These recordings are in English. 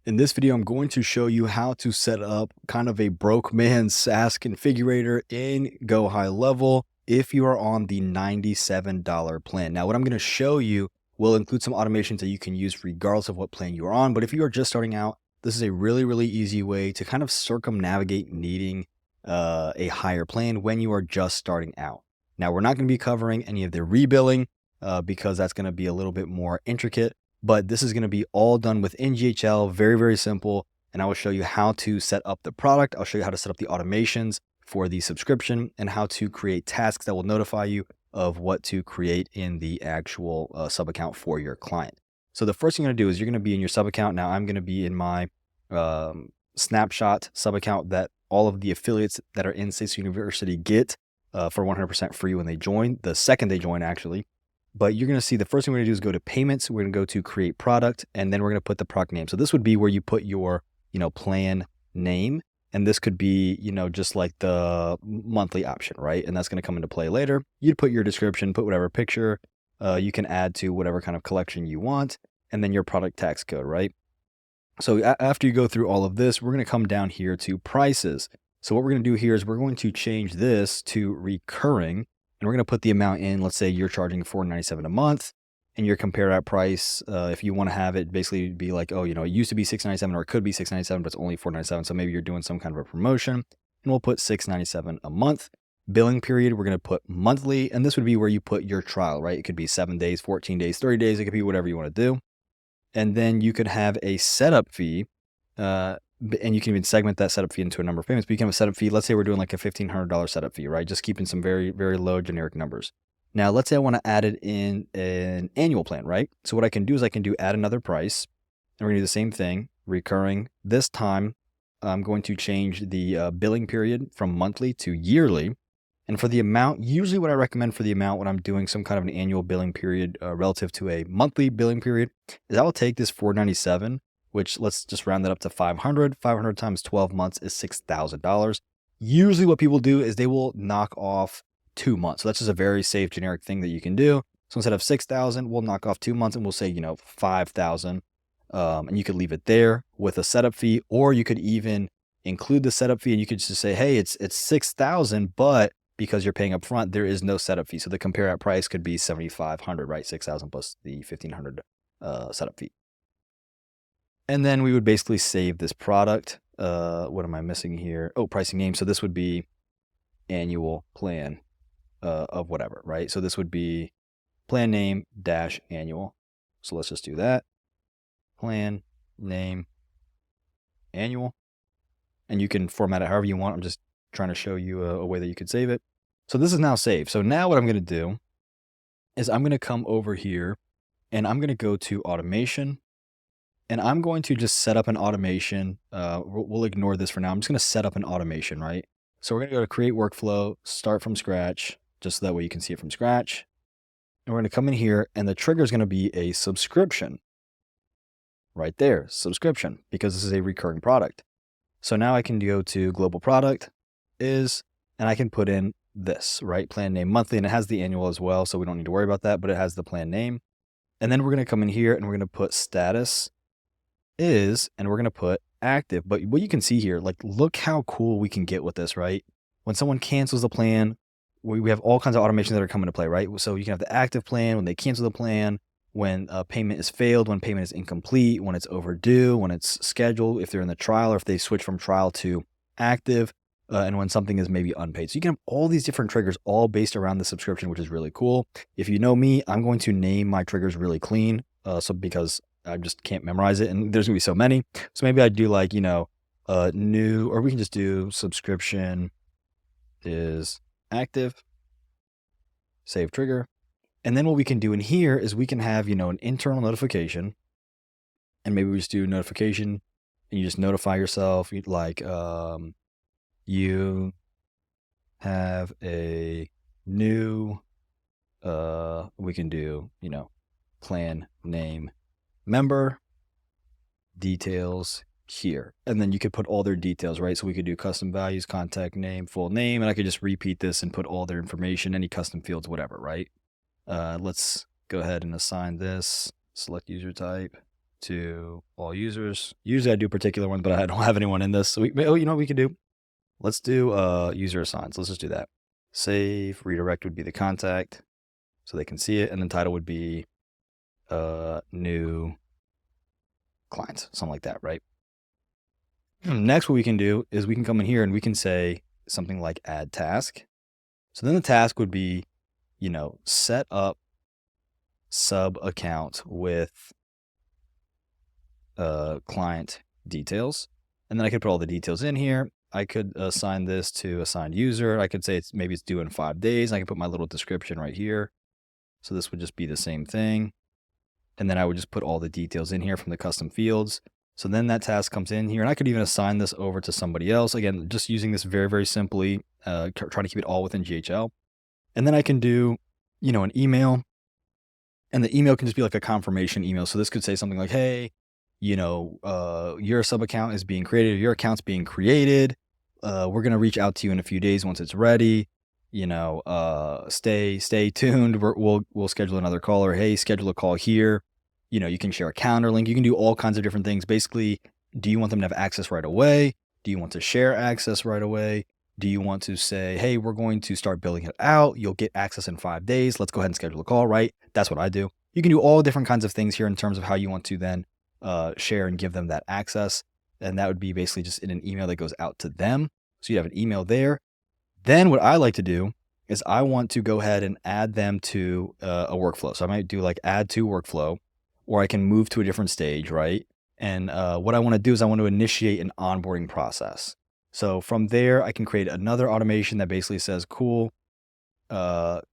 In this video, I'm going to show you how to set up kind of a broke man SaaS configurator in Go High Level if you are on the $97 plan. Now, what I'm going to show you will include some automations that you can use regardless of what plan you are on. But if you are just starting out, this is a really, really easy way to kind of circumnavigate needing a higher plan when you are just starting out. Now, we're not going to be covering any of the rebilling because that's going to be a little bit more intricate. But this is going to be all done within GHL, very, very simple. And I will show you how to set up the product. I'll show you how to set up the automations for the subscription and how to create tasks that will notify you of what to create in the actual sub account for your client. So the first thing you're going to do is you're going to be in your sub account. Now I'm going to be in my snapshot sub account that all of the affiliates that are in SaaS University get for 100% free when they join, the second they join actually. But you're going to see the first thing we're going to do is go to payments. We're going to go to create product, and then we're going to put the product name. So this would be where you put your, plan name. And this could be, just like the monthly option, right? And that's going to come into play later. You'd put your description, put whatever picture you can add to whatever kind of collection you want, and then your product tax code, right? So after you go through all of this, we're going to come down here to prices. So what we're going to do here is we're going to change this to recurring. And we're going to put the amount in. Let's say you're charging $4.97 a month, and your compare at price, if you want to have it basically be like, oh, it used to be $6.97 or it could be $6.97, but it's only $4.97. So maybe you're doing some kind of a promotion, and we'll put $6.97 a month. Billing period, we're going to put monthly, and this would be where you put your trial, right? It could be 7 days, 14 days, 30 days. It could be whatever you want to do. And then you could have a setup fee, and you can even segment that setup fee into a number of payments, but you can have a setup fee. Let's say we're doing like a $1,500 setup fee, right? Just keeping some very, very low generic numbers. Now, let's say I want to add it in an annual plan, right? So what I can do is I can do add another price, and we're going to do the same thing, recurring. This time, I'm going to change the billing period from monthly to yearly. And for the amount, usually what I recommend for the amount when I'm doing some kind of an annual billing period relative to a monthly billing period is I will take this $497, which let's just round that up to 500. 500 times 12 months is $6,000. Usually what people do is they will knock off 2 months. So that's just a very safe generic thing that you can do. So instead of 6,000, we'll knock off 2 months and we'll say, 5,000. And you could leave it there with a setup fee, or you could even include the setup fee and you could just say, hey, it's 6,000, but because you're paying up front, there is no setup fee. So the compare at price could be 7,500, right? 6,000 plus the 1,500 setup fee. And then we would basically save this product. What am I missing here? Oh, pricing name. So this would be annual plan of whatever, right? So this would be plan name dash annual. So let's just do that. Plan name annual. And you can format it however you want. I'm just trying to show you a way that you could save it. So this is now saved. So now what I'm going to do is I'm going to come over here and I'm going to go to automation. And I'm going to just set up an automation. We'll ignore this for now. I'm just going to set up an automation, right? So we're going to go to create workflow, start from scratch, just so that way you can see it from scratch. And we're going to come in here and the trigger is going to be a subscription right there, subscription, because this is a recurring product. So now I can go to global product and I can put in this, right? Plan name monthly, and it has the annual as well. So we don't need to worry about that, but it has the plan name. And then we're going to come in here and we're going to put status and we're going to put active. But what you can see here, like, look how cool we can get with this, right? When someone cancels the plan, we have all kinds of automations that are coming to play, right? So you can have the active plan when they cancel the plan, when payment is failed, when payment is incomplete, when it's overdue, when it's scheduled, if they're in the trial or if they switch from trial to active, and when something is maybe unpaid. So you can have all these different triggers all based around the subscription, which is really cool. If you know me, I'm going to name my triggers really clean. Because I just can't memorize it and there's gonna be so many. So maybe I'd do like, new, or we can just do subscription is active, save trigger. And then what we can do in here is we can have, an internal notification, and maybe we just do notification and you just notify yourself like, you have a new, we can do, plan name member details here. And then you could put all their details, right? So we could do custom values, contact name, full name, and I could just repeat this and put all their information, any custom fields, whatever, right? Let's go ahead and assign this, select user type, to all users. Usually I do particular ones, but I don't have anyone in this. So you know what we could do? Let's do user assigns. Let's just do that. Save, redirect would be the contact so they can see it. And then title would be new clients, something like that, right? Next, what we can do is we can come in here and we can say something like add task. So then the task would be, set up sub account with client details. And then I could put all the details in here. I could assign this to assigned user. I could say maybe it's due in 5 days. I can put my little description right here. So this would just be the same thing. And then I would just put all the details in here from the custom fields. So then that task comes in here, and I could even assign this over to somebody else. Again, just using this very, very simply, trying to keep it all within GHL. And then I can do, an email, and the email can just be like a confirmation email. So this could say something like, hey, your sub account is being created, or your account's being created. We're going to reach out to you in a few days once it's ready. Stay tuned. We'll schedule another call, or hey, schedule a call here. You can share a calendar link. You can do all kinds of different things. Basically, do you want them to have access right away? Do you want to share access right away? Do you want to say, hey, we're going to start building it out. You'll get access in 5 days. Let's go ahead and schedule a call, right? That's what I do. You can do all different kinds of things here in terms of how you want to then share and give them that access. And that would be basically just in an email that goes out to them. So you have an email there. Then what I like to do is I want to go ahead and add them to a workflow. So I might do like add to workflow, or I can move to a different stage, right? And what I want to do is I want to initiate an onboarding process. So from there, I can create another automation that basically says, cool,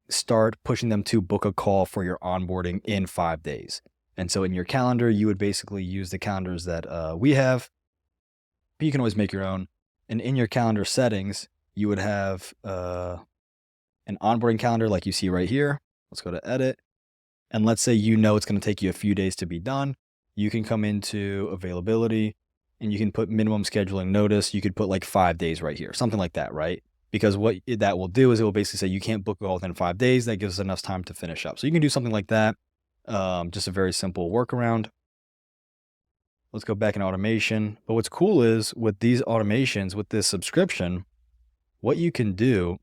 start pushing them to book a call for your onboarding in 5 days. And so in your calendar, you would basically use the calendars that we have, but you can always make your own. And in your calendar settings, you would have an onboarding calendar like you see right here. Let's go to edit. And let's say it's going to take you a few days to be done. You can come into availability and you can put minimum scheduling notice. You could put like 5 days right here, something like that, right? Because what that will do is it will basically say you can't book all within 5 days. That gives us enough time to finish up. So you can do something like that. Just a very simple workaround. Let's go back in automation. But what's cool is with these automations, with this subscription, what you can do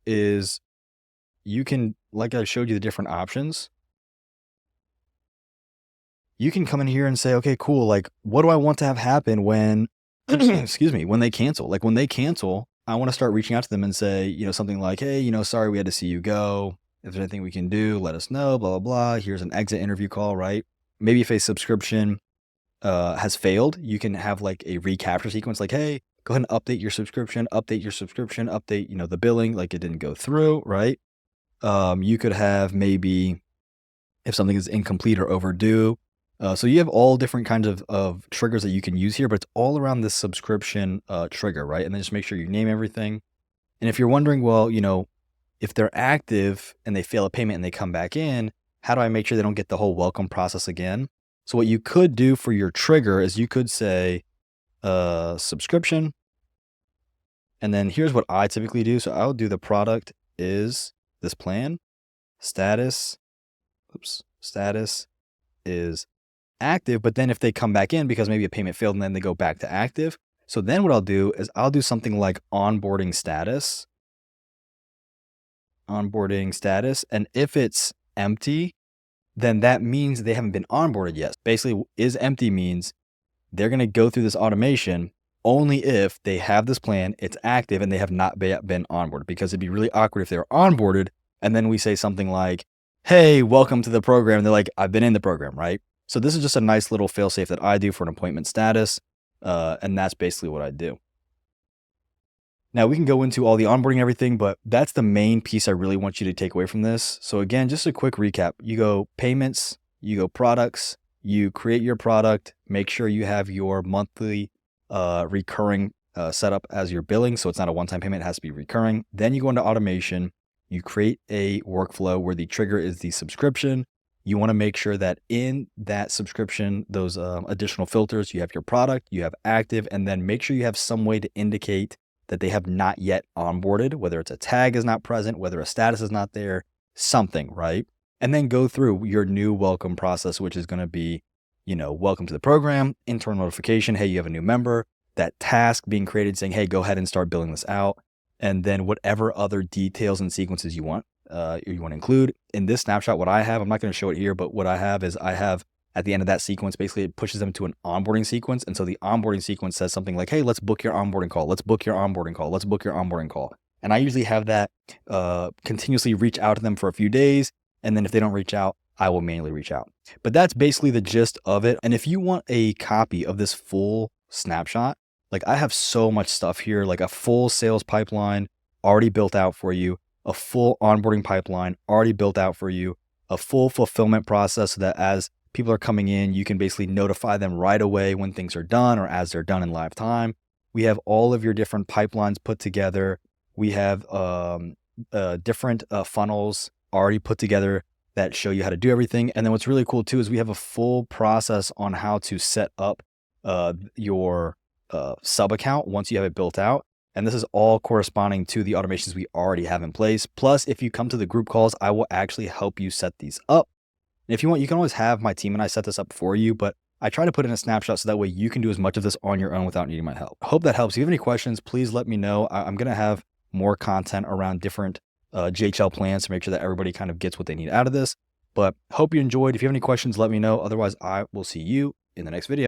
is you can, like I showed you the different options, you can come in here and say, okay, cool. Like, what do I want to have happen when, excuse me, when they cancel? Like when they cancel, I want to start reaching out to them and say, something like, hey, sorry, we had to see you go. If there's anything we can do, let us know, blah, blah, blah. Here's an exit interview call, right? Maybe if a subscription has failed, you can have like a recapture sequence, like, hey, go ahead and update your subscription, update, the billing, like it didn't go through, right? You could have maybe if something is incomplete or overdue. So you have all different kinds of triggers that you can use here, but it's all around this subscription trigger, right? And then just make sure you name everything. And if you're wondering, well, if they're active and they fail a payment and they come back in, how do I make sure they don't get the whole welcome process again? So what you could do for your trigger is you could say subscription. And then here's what I typically do. So I'll do the product is this plan, status is active. But then if they come back in because maybe a payment failed and then they go back to active. So then what I'll do is I'll do something like onboarding status. And if it's empty, then that means they haven't been onboarded yet. Basically, is empty means they're going to go through this automation only if they have this plan, it's active, and they have not been onboarded, because it'd be really awkward if they're onboarded and then we say something like, hey, welcome to the program. And they're like, I've been in the program, right? So this is just a nice little failsafe that I do for an appointment status. And that's basically what I do. Now we can go into all the onboarding and everything, but that's the main piece I really want you to take away from this. So again, just a quick recap. You go payments, you go products, you create your product, make sure you have your monthly recurring setup as your billing. So it's not a one-time payment, it has to be recurring. Then you go into automation, you create a workflow where the trigger is the subscription. You want to make sure that in that subscription, those additional filters, you have your product, you have active, and then make sure you have some way to indicate that they have not yet onboarded, whether it's a tag is not present, whether a status is not there, something, right? And then go through your new welcome process, which is going to be, welcome to the program, internal notification, hey, you have a new member, that task being created saying, hey, go ahead and start building this out. And then whatever other details and sequences you want to include. In this snapshot, what I have, I'm not going to show it here, but what I have is I have at the end of that sequence, basically it pushes them to an onboarding sequence. And so the onboarding sequence says something like, hey, let's book your onboarding call. Let's book your onboarding call. Let's book your onboarding call. And I usually have that continuously reach out to them for a few days. And then if they don't reach out, I will manually reach out. But that's basically the gist of it. And if you want a copy of this full snapshot, like I have so much stuff here, like a full sales pipeline already built out for you, a full onboarding pipeline already built out for you, a full fulfillment process so that as people are coming in, you can basically notify them right away when things are done or as they're done in live time. We have all of your different pipelines put together. We have different funnels already put together that show you how to do everything. And then what's really cool too is we have a full process on how to set up your sub account once you have it built out. And this is all corresponding to the automations we already have in place. Plus, if you come to the group calls, I will actually help you set these up. And if you want, you can always have my team and I set this up for you, but I try to put in a snapshot so that way you can do as much of this on your own without needing my help. Hope that helps. If you have any questions, please let me know. I'm going to have more content around different GHL plans to make sure that everybody kind of gets what they need out of this. But hope you enjoyed. If you have any questions, let me know. Otherwise, I will see you in the next video.